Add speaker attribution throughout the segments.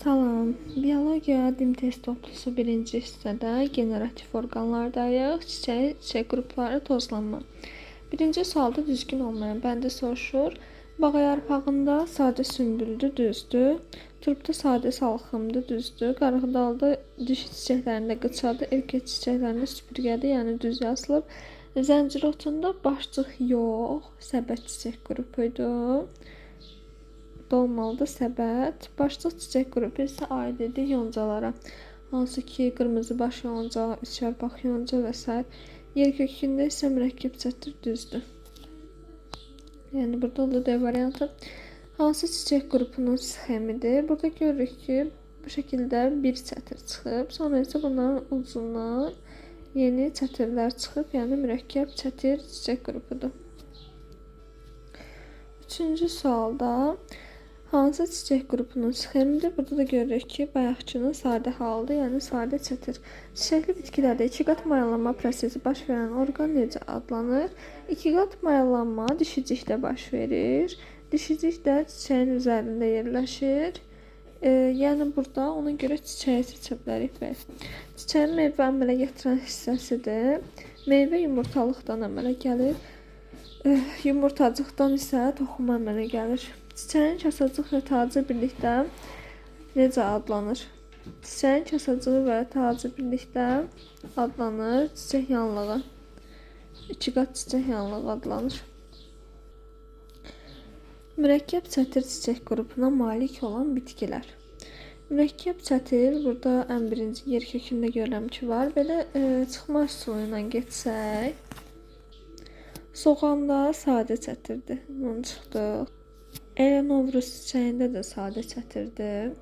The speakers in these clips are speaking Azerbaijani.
Speaker 1: Salam, biologiya dim test toplusu birinci hissədə generativ orqanlardayıq, çiçək qrupları, tozlanma. Birinci sualda düzgün olmayan bəndi soruşur. Bağ yarpağında sadə sümbüldür, düzdür. Turpda sadə salxımdır, düzdür. Qarğıdalda dişi çiçəklərində qıçadır, erkək çiçəklərində süpürgədir, yəni düz yazılıb. Zəncirotunda başcıq yox, səbət çiçək qrupuydu. Dolmalıdır səbət. Başlıq çiçək qrupu isə aid edir yoncalara. Hansı ki, qırmızı baş yonca, üç yarpaq yonca və s. Yer kökündə isə mürəkkəb çətir, düzdür. Yəni, burada da D variantı. Hansı çiçək qrupunun sxemidir? Burada görürük ki, bu şəkildə bir çətir çıxıb. Sonra isə bunların ucundan yeni çətirlər çıxıb. Yəni, mürəkkəb çətir çiçək qrupudur. Üçüncü sualda hansı çiçək qrupunun sxemidir? Burada da görürük ki, bayaqçının sadə halıdır, yəni sadə çətir. Çiçəkli bitkilərdə iki qat mayalanma prosesi baş verən orqan necə adlanır? İki qat mayalanma dişicikdə baş verir. Dişicik də çiçəyin üzərində yerləşir. Yəni burada ona görə çiçəyi seçə bilərik. Çiçəyin meyvə əmələ gətirən hissəsidir. Meyvə yumurtalıqdan əmələ gəlir. Yumurtacıqdan isə toxum əmələ gəlir. Çiçəyin kasacıq və tacı birlikdə necə adlanır? Çiçəyin kasacığı və tacı birlikdə adlanır çiçək yanlığı. İki qat çiçək yanlığı adlanır. Mürəkkəb çətir çiçək qrupuna malik olan bitkilər. Mürəkkəb çətir burada ən birinci yer kökündə görürəm ki var. Belə çıxma üsulu ilə getsək. Soğanda sadə çətirdir. Ondan çıxdıq. Elə Novruz çiçəyində də sadə çətirdir.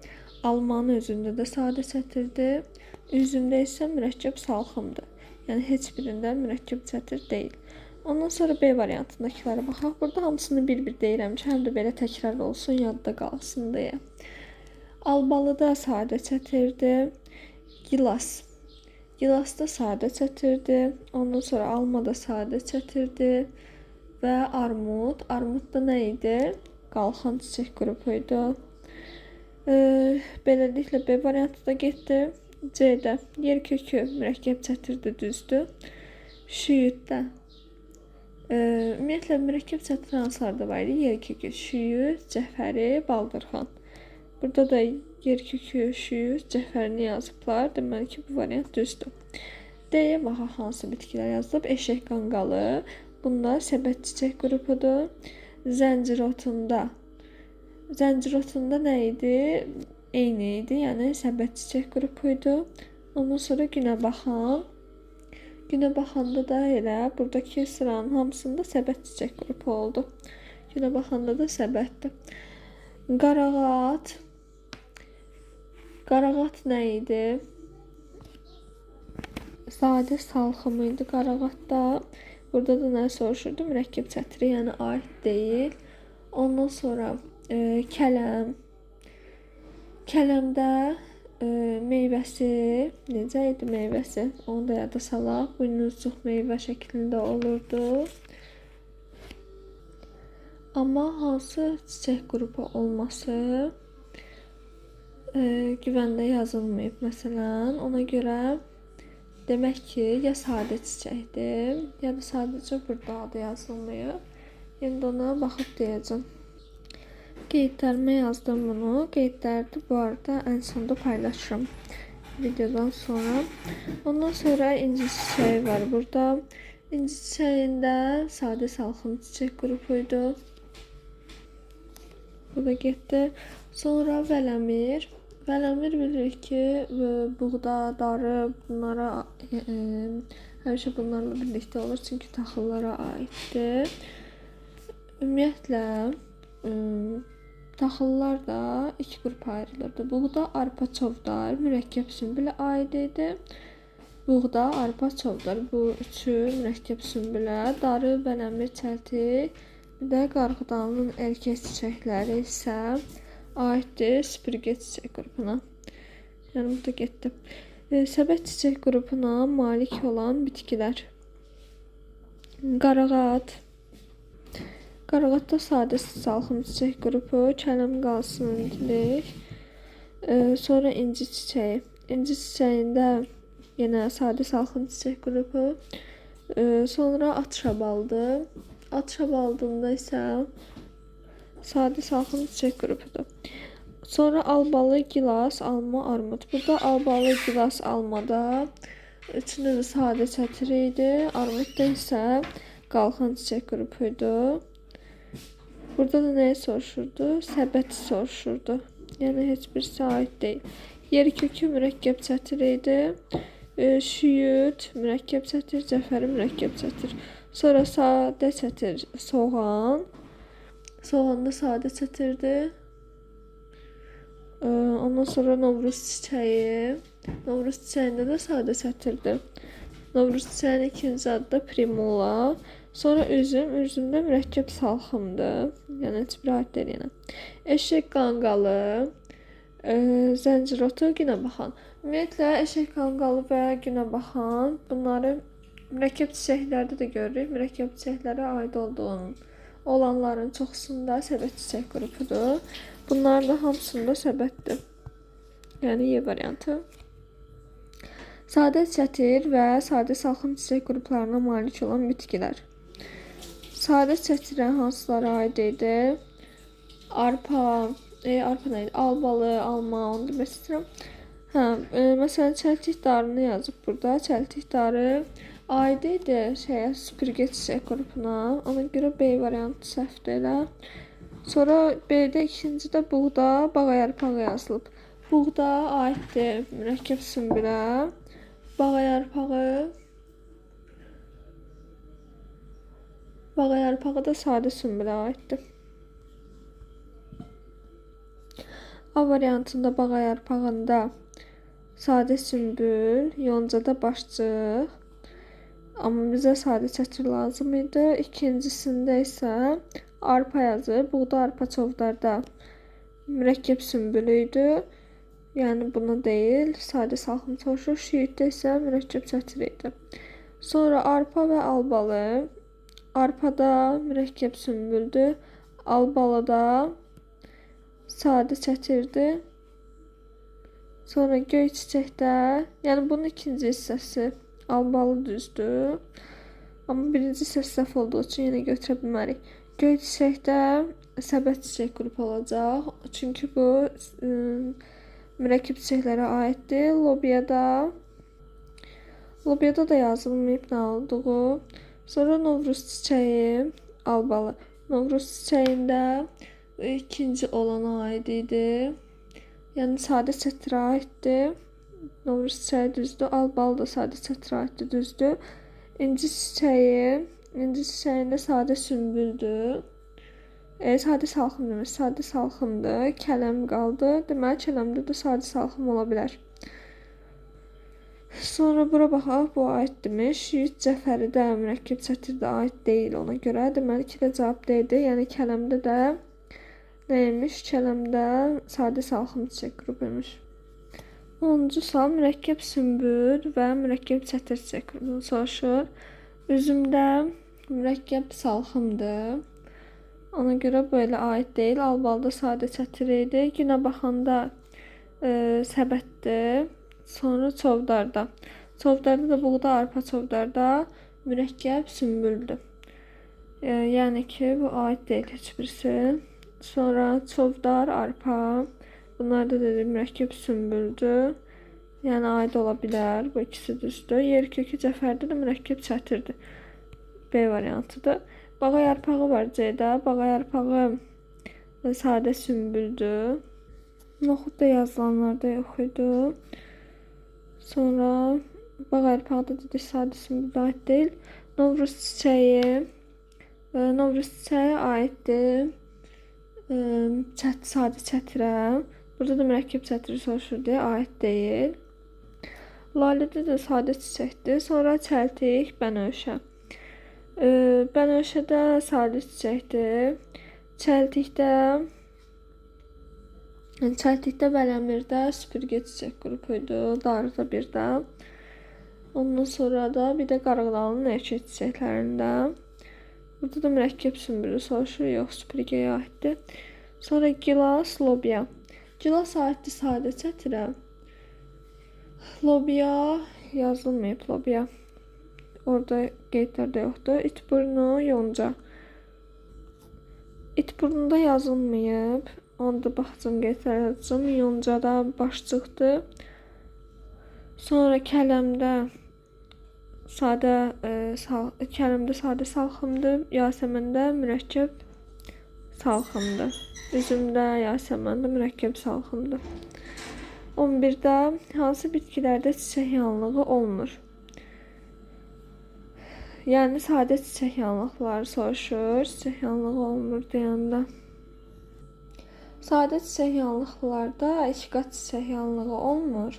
Speaker 1: Almanın özündə də sadə çətirdir. Üzümdə isə mürəkkəb salxımdır. Yəni heç birində mürəkkəb çətir deyil. Ondan sonra B variantındakilərə baxaq. Burada hamısını bir-bir deyirəm ki, həm də belə təkrar olsun, yadda qalsın deyə. Albalıda sadə çətirdir. Gilas. Gilasda sadə çətirdir. Ondan sonra almada sadə çətirdir. Və armud. Armudda nə idi? Qalxan çiçək qrupuydu. Beləliklə B variantı da getdi. C-də yer kökü mürəkkəb çətirdir, düzdür. Şüyüddə ümumiyyətlə mürəkkəb çətir hansılarda var idi? Yer kökü, şüyüd, cəfəri, baldırxan. Burada da yer kökü, şüyüd, cəfərini yazıblar. Deməli ki, bu variant düzdür. D-yə baxaq hansı bitkilər yazılıb? Eşək qanqalı. Bunda səbət çiçək qrupudur. Zəncirotunda nə idi? Eyni idi, yəni səbət çiçək qrupuydu. Ondan sonra günəbaxan. Günəbaxanda da elə buradakı sıranın hamısında səbət çiçək qrupu oldu. Günəbaxanda da səbətdir. Qarağat. Qarağat nə idi? Sadə salxım idi qarağatda. Burada da nə soruşurdu? Mürəkkəb çətiri, yəni aid deyil. Ondan sonra kələm. Kələmdə meyvəsi, necə idi meyvəsi? Onu da yada salaq. Buynuzcuq meyvə şəklində olurdu. Amma hansı çiçək qrupu olması güvəndə yazılmayıb məsələn. Ona görə demək ki, ya sadə çiçəkdir, ya da sadəcə burada adı yazılmayıb. Yəni ona baxıb deyəcəm. Qeydlərimə yazdım bunu. Qeydləri bu arada ən sonda paylaşırım videodan sonra. Ondan sonra inci çiçəyi var burada. İnci çiçəyində sadə salxım çiçək qrupuydu. Bu da getdi. Sonra vələmir. Vələmir bilirik ki, buğda, darı bunlara həmişə bunlarla birlikdə olur, çünki taxıllara aiddir. Ümumiyyətlə taxıllar da iki qrupa ayrılırdı. Buğda, arpa, çovdar, mürəkkəb sümbülə aid idi. Buğda, arpa, çovdar bu üçü mürəkkəb sümbülə, darı, vələmir, çəltik, bir də qarğıdalının erkək çiçəkləri isə aiddir süpürgə çiçək qrupuna. Yəni burada getdi. Səbət çiçək qrupuna malik olan bitkilər. Qarağat. Qarağatda sadə salxım çiçək qrupu, kələm qalsın indilik. Sonra inci çiçeği. İnci çiçeğinde yine sade salxım çiçek grubu. Sonra at şabaldı. At şabaldında ise sade salxım çiçek grubudur. Sonra albalı, gilas, alma, armud. Burada albalı, gilas, almada içində də sadə çətir idi. Armudda isə qalxan çiçək qrupuydu. Burada da nəyi soruşurdu? Səbəti soruşurdu. Yəni heç birisi aid deyil. Yeri kökü mürəkkəb çətir idi. Şüyüd, mürəkkəb çətir, cəfəri mürəkkəb çətir. Sonra sadə çətir, soğan. Soğan da sadə çətirdi. Ondan sonra Novruz çiçeği. Novruz çiçeğinde de sadə çətirdi. Novruz çiçeğinin ikinci adı da primula. Sonra üzüm. Üzümdə mürəkkəb salxımdır. Yəni heç bir aid deyil yenə. Eşek qanqalı. Zəncirotu, günəbaxan. Ümumiyyətlə eşek qanqalı və günəbaxan bunları mürəkkəb çiçəklərdə də görürük. Mürəkkəb çiçəklərə aid olanların çoxsunda səbət çiçək qrupudur. Bunlar da hamısında səbətdir. Yəni Y variantı. Sadə çətir və sadə salxım çiçək qruplarına malik olan bitkilər. Sadə çətirə hansılara aid idi? Arpa, arpa nə idi? Albalı, alma, onu demək istəyirəm. Məsələn, çəltik darını yazıb burada. Çəltik darı aid idi süpürgə çiçək qrupuna. Ona görə B variantı səhvdir elə. Sonra B'də ikincidə buğda, bağa yarpağı yazılıb. Buğda aiddir mürəkkəb sümbülə. Bağa yarpağı da sadə sümbülə aiddir. A variantında bağa yarpağında sadə sümbül, yoncada başçıq. Amma bizə sadə çətir lazım idi. İkincisində isə arpa yazıb. Buğda arpa çovdarda mürəkkəb sümbülü idi. Yəni buna deyil. Sadə salxım soruşur. Şiitdə isə mürəkkəb çətir idi. Sonra arpa və albalı. Arpada mürəkkəb sümbüldür. Albalıda sadə çətirdi. Sonra göy çiçəkdə, yəni bunun ikinci hissəsi albalı düzdür. Amma birinci hissəsi səhv olduğu üçün yenə götürə bilmərik. Göy çiçəkdə səbət çiçək qrupu olacaq. Çünki bu mürəkkəb çiçəklərə aiddir. Lobiyada da yazılmayıb nə olduğu. Sonra Novruz çiçəyi, albalı. Novruz çiçəyində ikinci olana aid idi. Yəni sadə çətirə aiddir. Novruz çiçəyi düzdür. Albalı da sadə çətirə aiddir, düzdür. İnci çiçəyində sadə sümbüldür. Sadə salxım demək, sadə salxımdır. Kələm qaldı. Deməli, kələmdə də sadə salxım ola bilər. Sonra bura baxaq, bu aiddirmiş. Şiit cəfəri də mürəkkəb çətir də aid deyil ona görə. Deməli, ki də cavab deyildi. Yəni kələmdə də neymiş? Kələmdə sadə salxım çiçək qrupuymuş. 10-cu sual mürəkkəb sümbül və mürəkkəb çətir çiçək qrupunu soruşur. Üzümdə mürəkkəb salxımdır. Ona görə belə aid deyil. Albalıda sadə çətir idi. Günə baxanda səbətdir. Sonra çovdarda. Çovdarda da buğda, arpa çovdarda mürəkkəb sümbüldür. Yəni ki, bu aid deyil heç birisi. Sonra çovdar, arpa. Bunlar da dedim mürəkkəb sümbüldür. Yəni aid ola bilər. Bu ikisi düzdür. Yer kökü cəfərdə də mürəkkəb çətirdir. B variantıdır. Bağa yarpağı var C-də. Bağa yarpağı sadə sümbüldür. Noxud da yazılanlarda yox idi. Sonra bağa yarpağda dedik sadə sümbüldə aid deyil. Novruz çiçəyi. Novruz çiçəyi aiddir. Sadə çətirə. Burada da mürəkkəb çətiri soruşur deyə aid deyil. Lalədə də sadə çiçəkdir. Sonra çəltik, bənövşə. Bənövşədə sadə çiçəkdir. Çəltikdə Vələmirdə süpürgə çiçək qrupuydu. Darıda bir də. Ondan sonra da bir də Qarğıdalının erkək çiçəklərində. Burada da mürəkkəb sümbülü soruşur. Yox, süpürgəyə aiddir. Sonra gilas, lobiya. Gilas aiddir sadə çətirə. Lobiya yazılmayıb, lobiya. Orada qeydlərdə yoxdur. İt burnu, yonca. İt burnunda yazılmayıb. Onu da baxacağım, qeydlər yazacağım. Yoncada başçıqdır. Sonra kələmdə sadə salxımdır. Yasəməndə mürəkkəb salxımdır. Üzümdə, yasəməndə mürəkkəb salxımdır. 11-də hansı bitkilərdə çiçək yanlığı olmur? Yəni sadə çiçək yanlıqları soruşur. Çiçək yanlığı olmur deyəndə. Sadə çiçək yanlıqlarda işqat çiçək yanlığı olmur.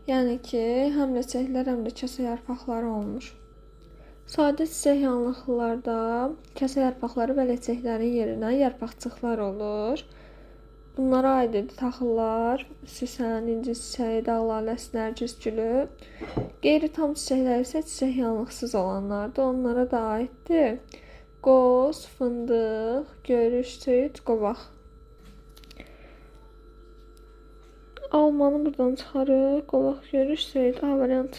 Speaker 1: Yəni ki, həm ləçəklər, həm də kəsə yarpaqları olmur. Sadə çiçək yanlıqlarda kəsə yarpaqları və ləçəklərin yerinə yarpaqçıqlar olur. Bunlara aid taxıllar, süsən, inci çiçəyi, dağ laləsi, nərgiz gülü. Qeyri-tam çiçəklər isə çiçək yanlıqsız olanlardır. Onlara da aiddir qoz, fındıq, görüş, söyüd, qovaq. Almanı buradan çıxarıq. Qovaq, görüş, söyüd, A variantı.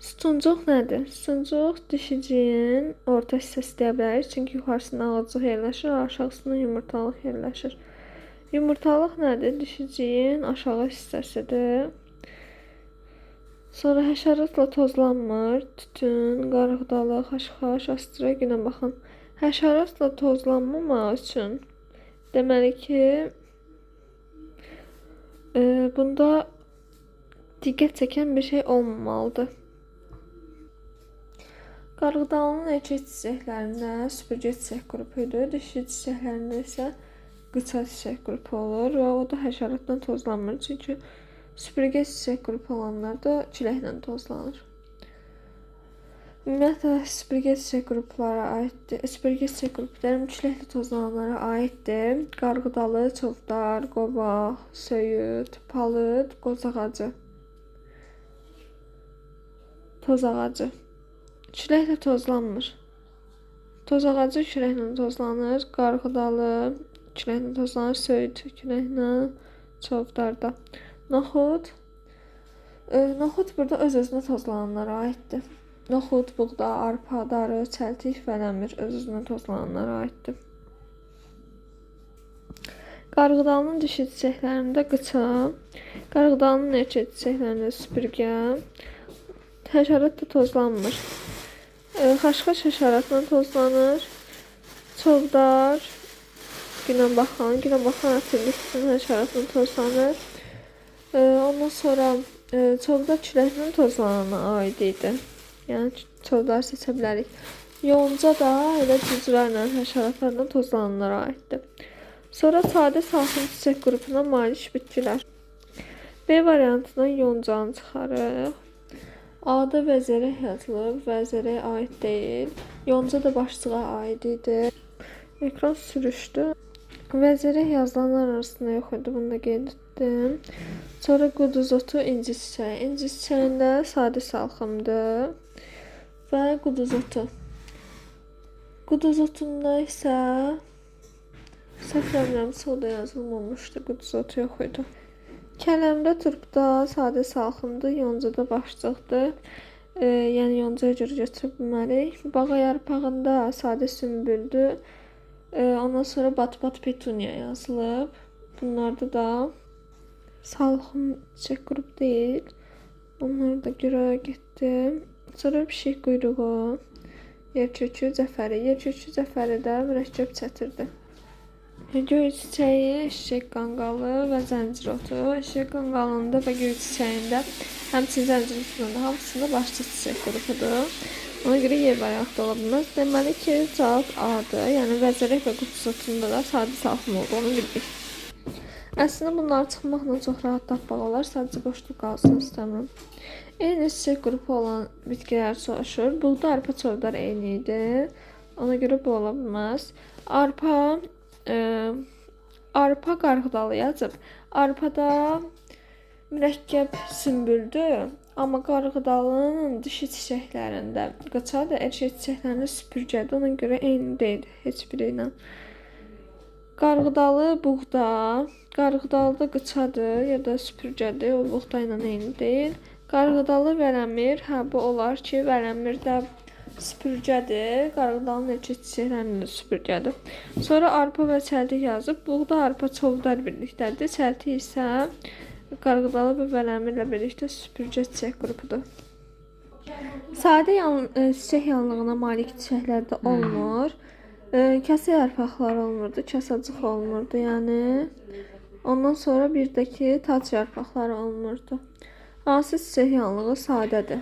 Speaker 1: Sütuncuq nədir? Sütuncuq dişiciyin orta hissəsi deyə bilərik. Çünki yuxarısında ağızcıq yerləşir, aşağısında yumurtalıq yerləşir. Yumurtalıq nədir? Dişiciyin aşağı hissəsidir. Sonra həşəratla tozlanmır. Tütün, qarğıdalı, xaşxaş, astıra, günə baxın. Həşəratla tozlanmamaq üçün deməli ki, bunda diqqət çəkən bir şey olmamalıdır. Qarğıdalının erkək çiçəklərində süpürgə çiçək qrupudur. Dişi çiçəklərində isə qıça çiçək qrupu olur və o da həşəratdan tozlanmır. Çünki süpürgə çiçək qrupu olanlar da küləklə tozlanır. Ümumiyyətlə, süpürgə çiçək qruplara aiddir. Süpürgə çiçək qruplarım küləklə tozlananlara aiddir. Qarğıdalı, çovdar, qovaq, söyüd, palıd, qoz ağacı. Toz ağacı. Küləklə tozlanmır. Toz ağacı küləklə tozlanır. Qarğıdalı küləklə tozlanır. Söyüd küləklə, çovdarda. Noxud. Noxud burada öz-özünə tozlananlara aiddir. Noxud, buğda, arpa, darı, çəltik və nəmir öz-özünə tozlananlara aiddir. Qarğıdalının dişi çiçəklərində qıça, qarğıdalının erkək çiçəklərində süpürgə, həşərat da tozlanmır. Xaşxaş həşəratla tozlanır. Çovdar, günə baxan atirlikdən həşəratla tozlanır. Ondan sonra çovdar küləklə tozlanana aid idi. Yəni çovdar seçə bilərik. Yonca da elə cücərlə, həşəratlarla tozlananlara aiddir. Sonra sadə salxım çiçək qrupuna malik bitkilər. B variantından yoncanı çıxarıq. A-da vəzərək yazılıb, vəzərək aid deyil. Yonca da başçığa aid idi. Ekran sürüşdü. Vəzərək yazılanlar arasında yox idi, bunu da qeyd etdim. Sonra quduzotu, inci çiçəyi. İnci çiçəyində sadə salxımdır və quduzotu. Quduzotunda isə səhv eləmirəmsə o da yazılmamışdı, quduzotu yox idi. Kələmdə, turpda sadə salxımdır, yoncada başçıqdır. Yəni yoncaya görə götürə bilmərik. Bağa yarpağında sadə sümbüldür. Ondan sonra bat-bat petunia yazılıb. Bunlarda da salxım çiçək qrup deyil. Onları da görə getdim. Sonra pişik quyruğu, yerkökü, zəfəri. Yerkökü, zəfəri də mürəkkəb çətirdir. Göy çiçəyi, eşək qanqalı və zəncir otu. Eşək qanqalında və göy çiçəyində, həmçinin zəncir otunda da hamısında başçı çiçək qrupudur. Ona görə yer variantı ola bilməz. Deməli ki, cavab A-dır. Yəni vəzərək və quduzotunda da sadə salxım olduğunu bildik. Əslində bunları çıxmaqla çox rahat tapmaq olar. Sadəcə boşluq qalsın istəmirəm. Eyni çiçək qrupu olan bitkilər soruşur. Buğda, arpa, çovdar eyni idi. Ona görə bu ola bilməz. Arpa qarğıdalı yazıb. Arpada mürəkkəb sümbüldür. Amma qarğıdalının dişi çiçəklərində qıçadır, erkək çiçəklərində süpürgədir. Ona görə eyni deyil heç biri ilə. Qarğıdalı buğda. Qarğıdalı da qıçadır ya da süpürgədir. O buğda ilə eyni deyil. Qarğıdalı vərəmir. Hə, bu olar ki, vərəmir də süpürgədir. Qarğıdalın erkək çiçəklərinin də süpürgədir. Sonra arpa və çəltik yazıb. Buğda, arpa, çovdar birlikdədir. Çəltik isə qarğıdalı və vərəmirlə birlikdə süpürgə çiçək qrupudur. Sadə çiçək yanlığına malik çiçəklər də olmur. Kəsə yarpaqları olmurdu, kasacıq olmurdu, yəni. Ondan sonra bir də ki, tac yarpaqları olmurdu. Hansı çiçək yanlığı sadədir.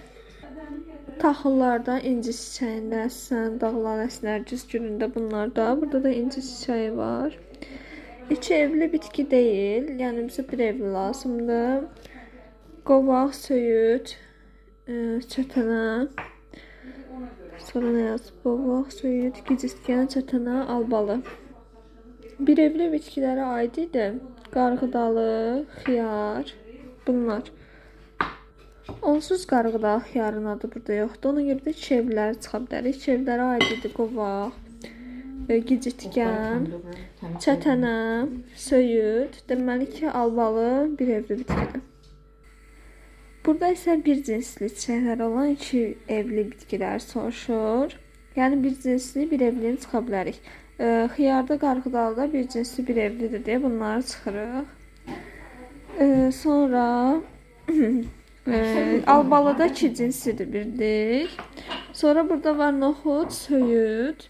Speaker 1: Taxıllarda inci çiçəyində əsən, dağlar əsnərgis gülündə bunlarda. Burada da inci çiçəyi var. İki evli bitki deyil, yəni bizə bir evli lazımdır. Qovaq, söyüd, çətənə. Sonra nə yazıb? Qovaq, söyüd, gicitgən, çətənə, albalı. Bir evli bitkilərə aid idi. Qarğıdalı, xiyar, bunlar. Onsuz qarğıdalı xiyarın adı burada yoxdur. Ona görə də iki evləri çıxa bilərik. İki evlərə aid idi qovaq, gicitgən, çətənə, söyüd. Deməli ki, albalı bir evli bitkidir. Burada isə bir cinsli çiçəklər olan iki evli bitkilər soruşur. Yəni bir cinsli bir evlini çıxa bilərik. Xiyarda, qarğıdalıda bir cinsli bir evlidir deyə bunları çıxırıq. Sonra albalıda iki cinsidir bildik. Sonra burada var noxud, söyüd.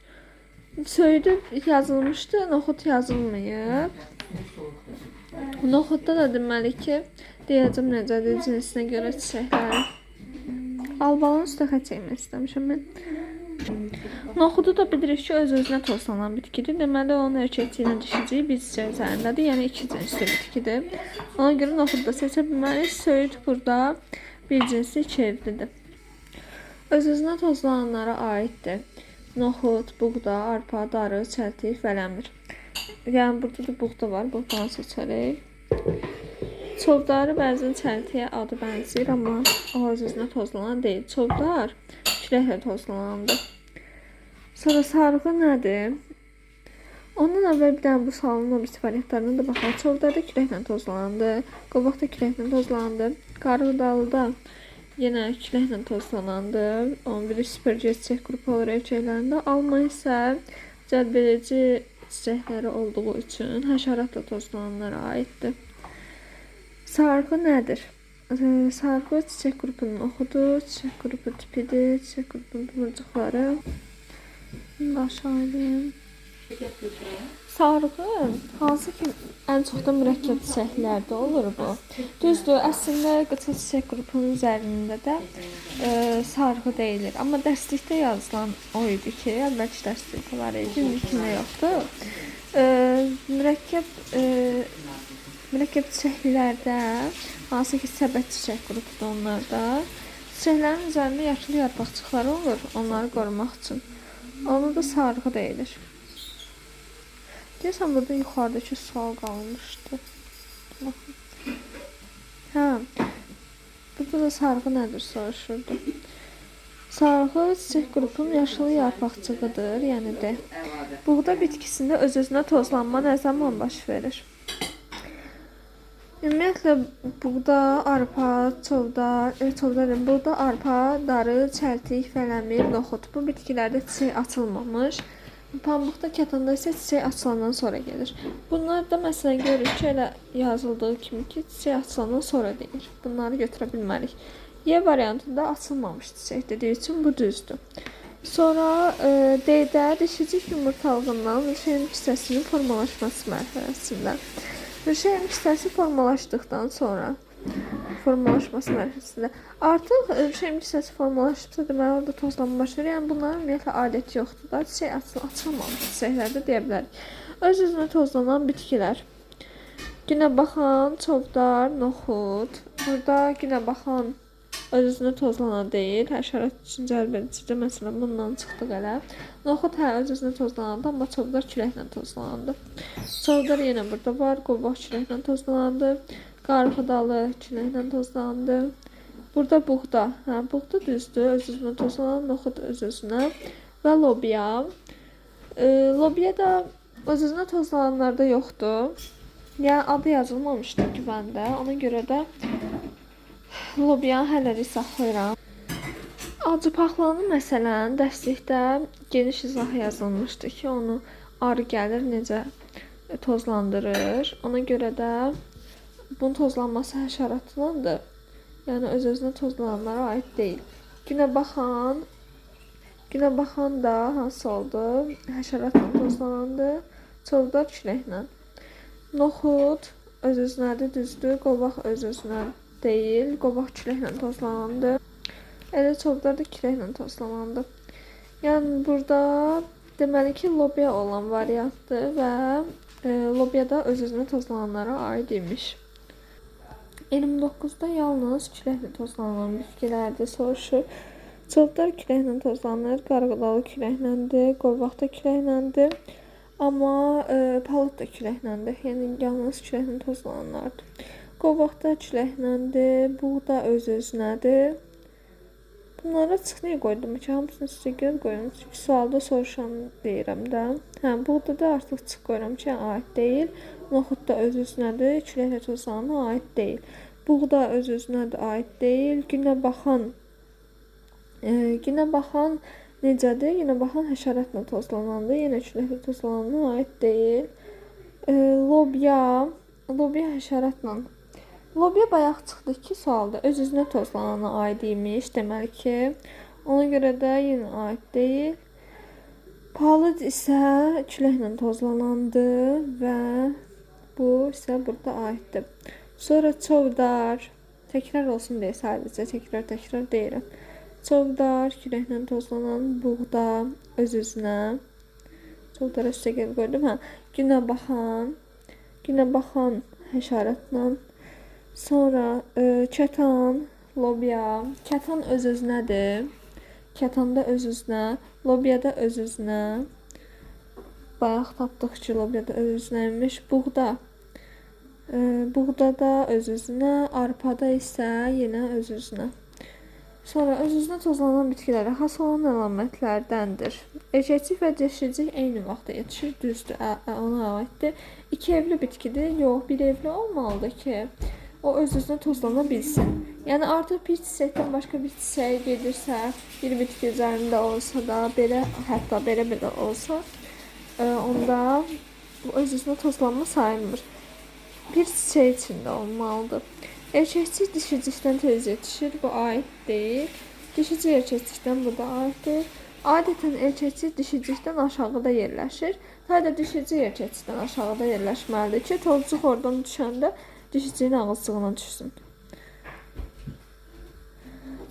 Speaker 1: Söyüdü yazılmışdı, noxud yazılmayıb. Noxudda da deməli ki, deyəcəm necədir cinsinə görə çiçəklər. Albalının üstə xət çəkmək istəmişəm mən. Noxudu da bilirik ki, öz-özünə tozlanan bitkidir. Deməli, onun erkəkçi ilə dişiciyi bir çiçək üzərindədir. Yəni, iki cinsli bitkidir. Ona görə noxudu da seçə bilmərik. Söyüd burada bir cinsli iki evlidir. Öz-özünə tozlananlara aiddir. Noxud, buğda, arpa, darı, çəltik, vərəmir. Yəni, burada da buğda var. Buğdanı seçərik. Çovdarı bəzən çəltiyə adı bənzəyir, amma o öz-özünə tozlanan deyil. Çovdar küləklə tozlanandır. Sonra sarğı nədir? Ondan əvvəl bir dənə bu sualın objektiv variantlarına da baxaq. Çovdarda küləklə tozlanandı. Qovaqda küləklə tozlanandı. Qarğıdalıda yenə küləklə tozlanandı. Onun biri süpürgə çiçək qrupu olur evcəklərində. Alma isə cəlbedici çiçəkləri olduğu üçün həşəratla tozlananlara aiddir. Sarğı nədir? Sarğı çiçək qrupunun oxudur, çiçək qrupu tipidir, çiçək qrupunun tomurcuqları. Aşağılayım. Sarğı hansı ki ən çox da mürəkkəb çiçəklərdə olur bu. Düzdür, əslində qıça çiçək qrupunun üzərində də sarğı deyilir. Amma dərslikdə yazılan o idi ki, əvvəlki dərslikdə var idi, indikində yoxdur. Mürəkkəb çiçəklərdə, hansı ki səbət çiçək qrupudur onlarda, çiçəklərin üzərində yaşıl yarpaqçıqları olur, onları qorumaq üçün. Ona da sarğı deyilir. Deyəsən, burada yuxarıdakı sual qalmışdı. Hə, burada da sarğı nədir soruşurdu. Sarğı çiçək qrupunun yaşıl yarpaqçığıdır, yəni də. Buğda bitkisində öz-özünə tozlanma nə zaman baş verir? Ümumiyyətlə, buğda, arpa, buğda, arpa, darı, çəltik, vərəmir, noxud. Bu bitkilərdə çiçək açılmamış. Pambıqda, kətanda isə çiçək açılandan sonra gelir. Bunlar da məsələn görürük ki, elə yazıldığı kimi ki, çiçək açılandan sonra deyir. Bunları götürə bilmərik. Y variantında açılmamış çiçək dediyi üçün bu düzdür. Sonra D-də dişicik yumurtalığından rüşeyin hissəsinin formalaşması mərhələsində. Rüşeyin hissəsi formalaşdıqdan sonra formalaşması mərhələsində artıq rüşeyin hissəsi formalaşıbsa deməli orada tozlanma baş verir. Yəni bunların ümumiyyətlə adəti yoxdur da. Çiçək açılmamış çiçəklərdə deyə bilərik. Öz-özünə tozlanan bitkilər. Günə baxan, çovdar, noxud. Burada günə baxan öz-özünə tozlanan deyil. Həşərat üçün cəlbedicidir. Məsələn, bundan çıxdıq elə. Noxud öz-özünə tozlanandı, amma çovdar küləklə tozlanandı. Çovdar yenə burada var. Qovaq küləklə tozlanandı. Qarğıdalı küləklə tozlanandı. Burada buğda. Buğda düzdür. Öz-özünə tozlanan, noxud öz-özünə. Və lobya. Lobya da Öz-özünə tozlananlarda yoxdur. Yəni adı yazılmamışdı güvəndə. Ona görə də lobiyanı hələlik saxlayıram. Acı paxlanı məsələn dərslikdə geniş izah yazılmışdı ki, onu arı gəlir necə tozlandırır. Ona görə də bunun tozlanması həşəratlandır. Yəni öz-özünə tozlananlara aid deyil. Günə baxan da hansı oldu? Həşəratla tozlanandı. Çovdar küləklə. Noxud öz-özünədir, düzdür. Qovaq öz-özünə deyil. Qovaq küləklə tozlanandı. Elə çovdar da küləklə tozlanandı. Yəni burada deməli ki, lobiya olan variantdır və lobiya da öz-özünə tozlananlara aid imiş. 29-da yalnız küləklə tozlanan bitkilərdir soruşur. Çovdar küləklə tozlanır, qarğıdalı küləkləndir, qovaq da küləkləndir. Amma palıd da küləkləndir. Yəni yalnız küləklə tozlananlardır. Qovaq da küləkləndir, buğda öz-özünədir. Bunları açıq niyə qoydum ki, hamısını sizə görə qoyuram. Çünki sualda soruşan deyirəm də. Hə, buğda da artıq açıq qoyuram ki, aid deyil. Noxud da öz-özünədir, küləklə tozlanana aid deyil. Buğda öz-özünədir, aid deyil. Günə baxan necədir? Günə baxan həşəratla tozlanandır, yenə küləklə tozlanana aid deyil. Lobiya həşəratla. Lobiya bayaq çıxdı ki, sualda öz-özünə tozlanana aid imiş, deməli ki, ona görə də yenə aid deyil. Palıd isə küləklə tozlanandı və bu isə burada aiddir. Sonra çovdar, təkrar olsun deyə sadəcə təkrar deyirəm. Çovdar, küləklə tozlanan, buğda öz-özünə. Çovdara üstə gəlib qoydum. Hə, günə baxan həşəratla. Sonra kətan, lobiya. Kətan öz-özünədir. Kətanda öz-özünə, lobiya da öz-özünə. Bayaq tapdıq ki, lobiya da öz-özünə imiş. Buğda da öz-özünə, arpada isə yenə öz-özünə. Sonra öz-özünə tozlanan bitkilərə xas olan əlamətlərdəndir. Erkəkcik və dişicik eyni vaxtda yetişir, düzdür, ona aiddir. 2 evli bitkidir, yox, 1 evli olmalıdır ki, o öz-özünə tozlana bilsin. Yəni artıq bir çiçəkdən başqa bir çiçəyə gedirsə, bir bitki üzərində olsa da, belə, hətta belə olsa, onda öz-özünə tozlanma sayılmır. Bir çiçək içində olmalıdır. Erkəkcik dişicikdən tez yetişir, bu aid deyil. Dişicik erkəkcikdən bu da aiddir. Adətən erkəkcik dişicikdən aşağıda yerləşir. Hətta dişicik erkəkcikdən aşağıda yerləşməlidir ki, tozcuq oradan düşəndə dişiciyin ağızcığına düşsün.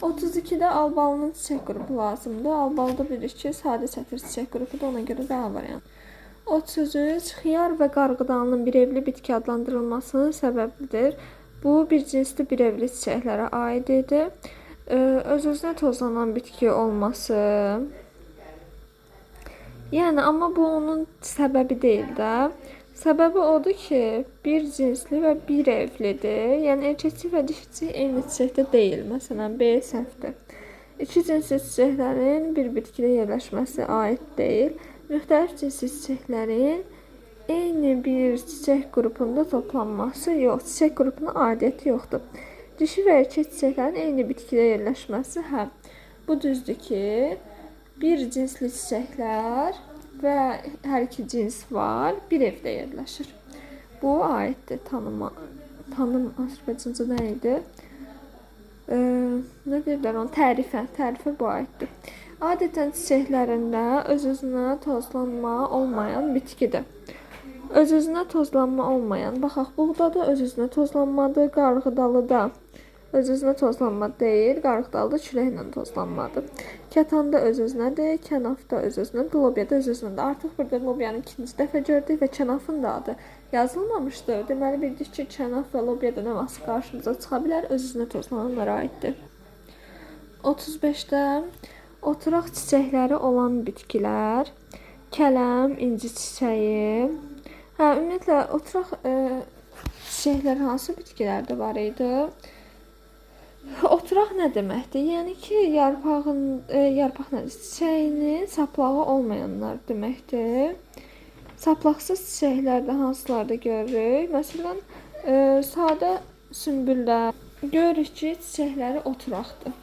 Speaker 1: 32-də albalının çiçək qrupu lazımdır. Albalda bilir ki, sadə çətir çiçək qrupudur, ona görə də A variantı. 33. Xiyar və qarğıdalının bir evli bitki adlandırılmasının səbəbidir. Bu, bir cinsli bir evli çiçəklərə aid idi. Öz-özünə tozlanan bitki olması. Yəni, amma bu onun səbəbi deyil də. Səbəbi odur ki, bir cinsli və bir evlidir. Yəni, erkəkcik və dişicik eyni çiçəkdə deyil. Məsələn, B səhvdir. İki cinsli çiçəklərin bir bitkidə yerləşməsi aid deyil. Müxtəlif cinsli çiçəklərin eyni bir çiçək qrupunda toplanması yox. Çiçək qrupuna aidiyyəti yoxdur. Dişi və erkək çiçəklərin eyni bitkidə yerləşməsi, hə, bu düzdür ki, bir cinsli çiçəklər və hər iki cins var, bir evdə yerləşir. Bu aiddir tanıma. Tanım Azərbaycanca nə idi? Nə deyirlər onu? Tərifə bu aiddir. Adətən çiçəklərində öz-özünə tozlanma olmayan bitkidir. Öz-özünə tozlanma olmayan, baxaq, buğda da öz-özünə tozlanmadır, qarğıdalı da öz-özünə tozlanma deyil, qarğıdalı da küləklə tozlanmadır. Kətan da öz-özünədir, kənaf da öz-özünədir, lobiya da öz-özünədir. Artıq burada lobiyanı ikinci dəfə gördük və kənafın da adı yazılmamışdır. Deməli, bildik ki, kənaf və lobiyada nə vaxt qarşımıza çıxa bilər, öz-özünə tozlananlara aiddir. 35-də oturaq çiçəkləri olan bitkilər, kələm, inci çiçəyi. Hə, ümumiyyətlə, oturaq çiçəklər hansı bitkilərdə var idi? Oturaq nə deməkdir? Yəni ki, yarpaq nədir? Çiçəyinin saplağı olmayanlar deməkdir. Saplaqsız çiçəklərdə hansılarda görürük? Məsələn, sadə sümbüldə görürük ki, çiçəkləri oturaqdır.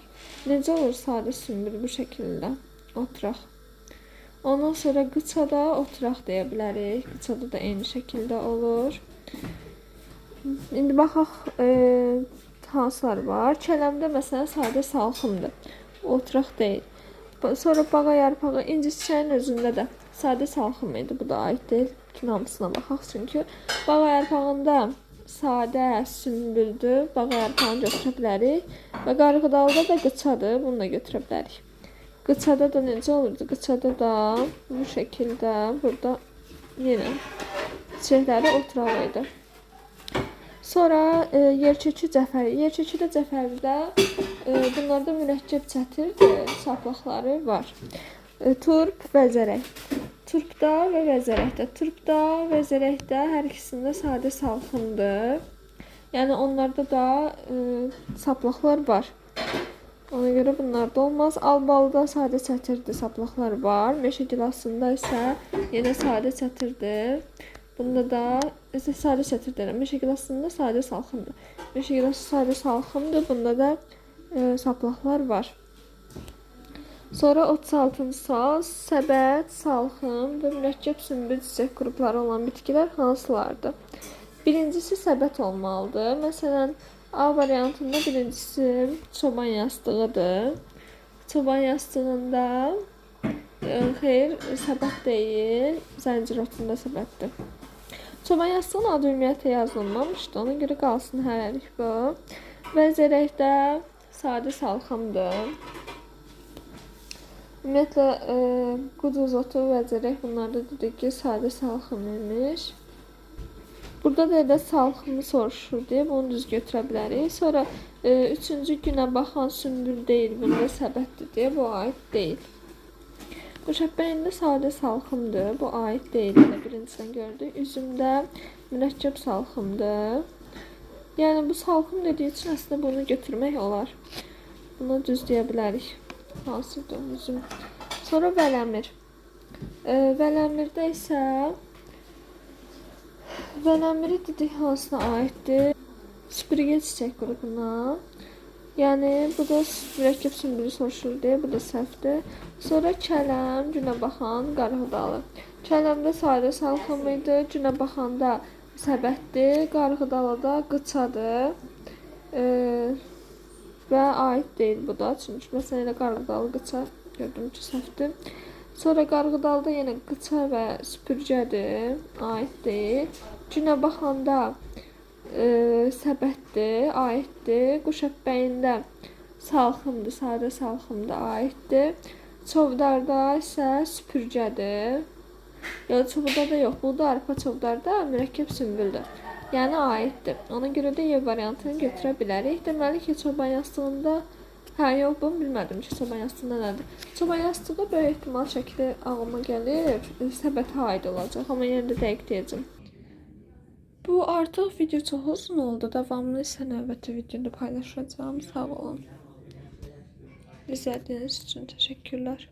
Speaker 1: Necə olur sadə sümbül bu şəkildə? Oturaq. Ondan sonra qıçada oturaq deyə bilərik. Qıçada da eyni şəkildə olur. İndi baxaq hansılar var. Kələmdə məsələn sadə salxımdır. Oturaq deyil. Sonra bağa yarpağı inci çiçəyin özündə də sadə salxım idi. Bu da aid deyil. Hamısına baxaq çünki bağa yarpağında sadə sümbüldür. Bağa yarpağını götürə bilərik. Və qarğıdalda da qıçadır. Bunu da götürə bilərik. Qıçada da necə olurdu? Qıçada da bu şəkildə burada yenə çiçəkləri oturaq idi. Sonra yerkökü cəfəri. Yerkökü cəfəridə bunlarda mürəkkəb çətirdir, saplaqları var. Turp və zərək. Turpda və vəzərəkdə. Turpda və zərəkdə hər ikisində sadə salxımdır. Yəni onlarda da saplaqlar var. Ona görə bunlarda olmaz. Albalıda sadə çətirdir, saplaqlar var. Meşə gilasında isə yenə sadə çətirdir. Bunda da sadə çətirdir. Meşə gilasında sadə salxımdır. Meşə gilası sadə salxımdır. Bunda da saplaqlar var. Sonra 36-cı sual. Səbət, salxım və mürəkkəb sümbül çiçək qrupları olan bitkilər hansılardır? Birincisi səbət olmalıdır. Məsələn, A variantında birincisi çoban yastığıdır. Çoban yastığında xeyr, səbət deyil, zəncir otunda səbətdir. Çoban yastığının adı ümumiyyətlə yazılmamışdı, ona görə qalsın hələlik bu. Və zərəkdə sadə salxımdır. Ümumiyyətlə quduz otu və zərək bunlarda dedik ki, sadə salxım imiş. Burada da elə salxımı soruşur deyə bunu düz götürə bilərik. Sonra üçüncü günə baxan sümbül deyil, bunda səbətdir deyə bu aid deyil. Quşəbəyində sadə salxımdır, bu aid deyil. Elə birincisindən gördük. Üzümdə mürəkkəb salxımdır. Yəni bu salxım dediyi üçün əslində bunu götürmək olar. Bunu düz deyə bilərik. Hansıdır üzüm? Sonra vələmir. Vələmirdə isə vələmiri dedik hansına aiddir? Süpürgə çiçək qrupuna. Yəni bu da mürəkkəb sümbülü soruşur deyə bu da səhvdir. Sonra kələm, günə baxan, qarğıdalı. Kələmdə sadə salxım idi, günə baxanda səbətdir, qarğıdalıda qıçadır. Və aid deyil bu da. Çünki məsələn elə qarğıdalı qıça gördüm ki, səhvdir. Sonra qarğıdalda yenə qıça və süpürgədir, aid deyil. Günə baxanda səbətdir, aiddir. Quşəbəyində salxımdır, sadə salxımdır, aiddir. Çovdarda isə süpürgədir. Yəni çovdarda yox, bu da arpa çovdarda mürəkkəb sümbüldür. Yəni aiddir. Ona görə də Y variantını götürə bilərik. Deməli ki, çoban yastığında yox, bunu bilmədim ki, çoban yastığında nədir. Çoban yastığı böyük ehtimal şəkli ağlıma gəlir, səbətə aid olacaq, amma yenə də dəqiq deyəcəm. Bu artıq video çox uzun oldu. Davamlı isə növbəti videoda paylaşacağım. Sağ olun. İzlədiyiniz üçün təşəkkürlər.